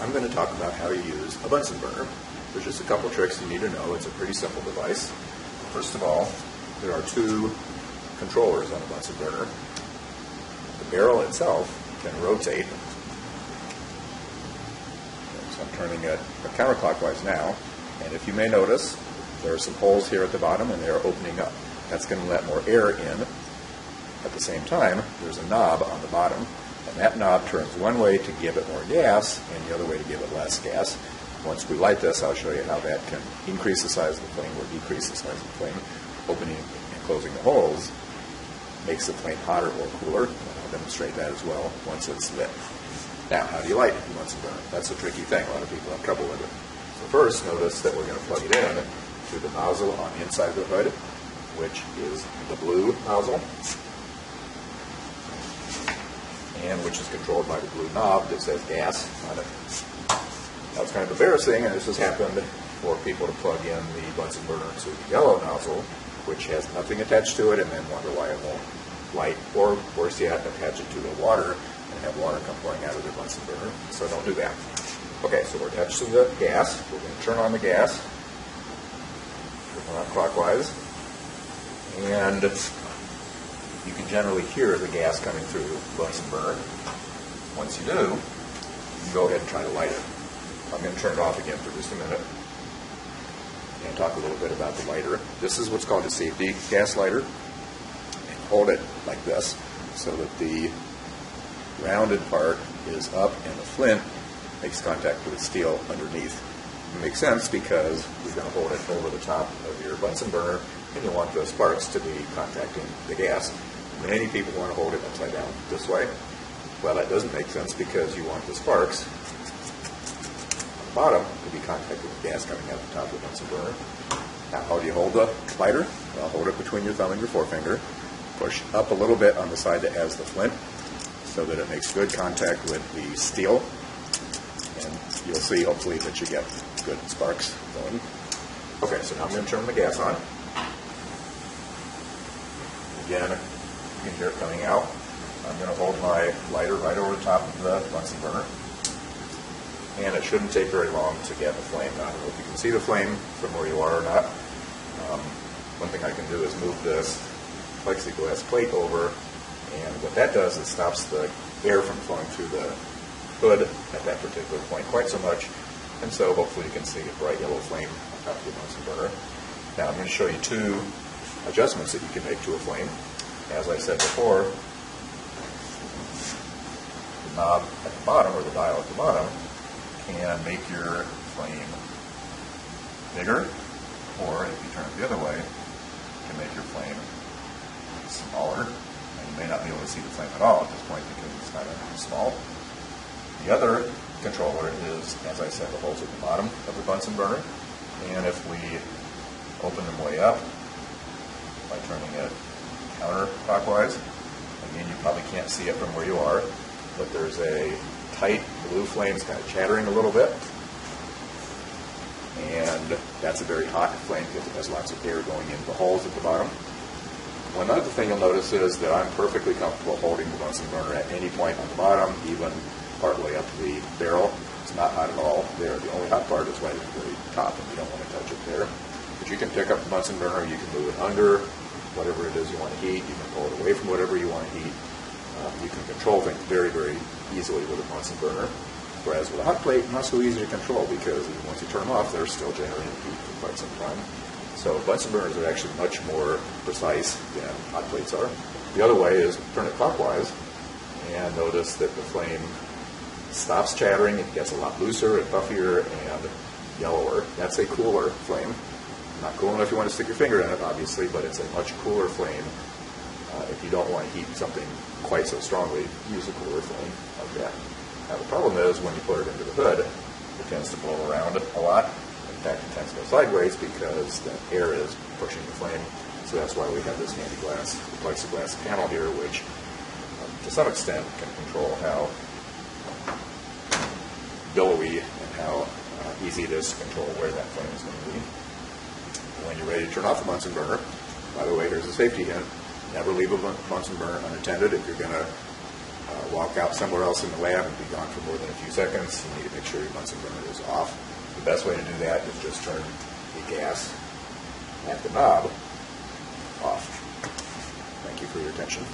I'm going to talk about how you use a Bunsen burner. There's just a couple tricks you need to know. It's a pretty simple device. First of all, there are two controllers on a Bunsen burner. The barrel itself can rotate. So I'm turning it counterclockwise now, and if you may notice, there are some holes here at the bottom and they are opening up. That's going to let more air in. At the same time, there's a knob on the bottom, and that knob turns one way to give it more gas and the other way to give it less gas. Once we light this, I'll show you how that can increase the size of the flame or decrease the size of the flame. Opening and closing the holes makes the flame hotter or cooler, and I'll demonstrate that as well once it's lit. Now, how do you light a Bunsen burner? That's a tricky thing. A lot of people have trouble with it. So first, notice that we're going to plug it in through the nozzle on the inside of the hood, which is the blue nozzle, and which is controlled by the blue knob that says gas on it. Now, it's kind of embarrassing, and this has happened for people to plug in the Bunsen burner to the yellow nozzle, which has nothing attached to it, and then wonder why it won't light, or worse yet, attach it to the water and have water come pouring out of their Bunsen burner. So don't do that. Okay, so we're attached to the gas. We're going to turn on the gas, turn on clockwise, and you can generally hear the gas coming through the Bunsen burner. Once you do, you can go ahead and try to light it. I'm going to turn it off again for just a minute and talk a little bit about the lighter. This is what's called a safety gas lighter. And hold it like this so that the rounded part is up and the flint makes contact with the steel underneath. It makes sense because you're going to hold it over the top of your Bunsen burner and you want the sparks to be contacting the gas. Many people want to hold it upside down this way. Well, that doesn't make sense because you want the sparks on the bottom to be contacting the gas coming out the top of the Bunsen burner. Now, how do you hold the lighter? Well, hold it between your thumb and your forefinger. Push up a little bit on the side that has the flint so that it makes good contact with the steel. And you'll see, hopefully, that you get good sparks going. Okay, so now I'm going to turn the gas on. Again, you can hear it coming out. I'm going to hold my lighter right over the top of the Bunsen burner. And it shouldn't take very long to get a flame. Now, I don't know if you can see the flame from where you are or not. One thing I can do is move this plexiglass plate over, and what that does is stops the air from flowing through the hood at that particular point quite so much, and so hopefully you can see a bright yellow flame on top of the Bunsen burner. Now I'm going to show you two adjustments that you can make to a flame. As I said before, the knob at the bottom, or the dial at the bottom, can make your flame bigger, or if you turn it the other way, it can make your flame smaller. And you may not be able to see the flame at all at this point because it's kind of small. The other controller is, as I said, the holes at the bottom of the Bunsen burner. And if we open them way up by turning it counterclockwise, again, you probably can't see it from where you are, but there's a tight blue flame that's kind of chattering a little bit. And that's a very hot flame because it has lots of air going into the holes at the bottom. One other thing you'll notice is that I'm perfectly comfortable holding the Bunsen burner at any point on the bottom, even partway up the barrel. It's not hot at all there. The only hot part is right at the very top, and you don't want to touch it there. But you can pick up the Bunsen burner, you can move it under whatever it is you want to heat, you can pull it away from whatever you want to heat. You can control things very, very easily with a Bunsen burner. Whereas with a hot plate, not so easy to control because once you turn them off, they're still generating heat for quite some time. So Bunsen burners are actually much more precise than hot plates are. The other way is turn it clockwise and notice that the flame stops chattering, it gets a lot looser and puffier and yellower. That's a cooler flame. Not cool enough if you want to stick your finger in it, obviously, but it's a much cooler flame. If you don't want to heat something quite so strongly, use a cooler flame like that. Now the problem is when you put it into the hood, it tends to blow around a lot. In fact, it tends to go sideways because the air is pushing the flame. So that's why we have this handy glass, plexiglass panel here, which to some extent can control how billowy and how easy it is to control where that flame is going to be. When you're ready to turn off the Bunsen burner, by the way, here's a safety hint. Never leave a Bunsen burner unattended. If you're going to to walk out somewhere else in the lab and be gone for more than a few seconds, you need to make sure your Bunsen burner is off. The best way to do that is just turn the gas at the knob off. Thank you for your attention.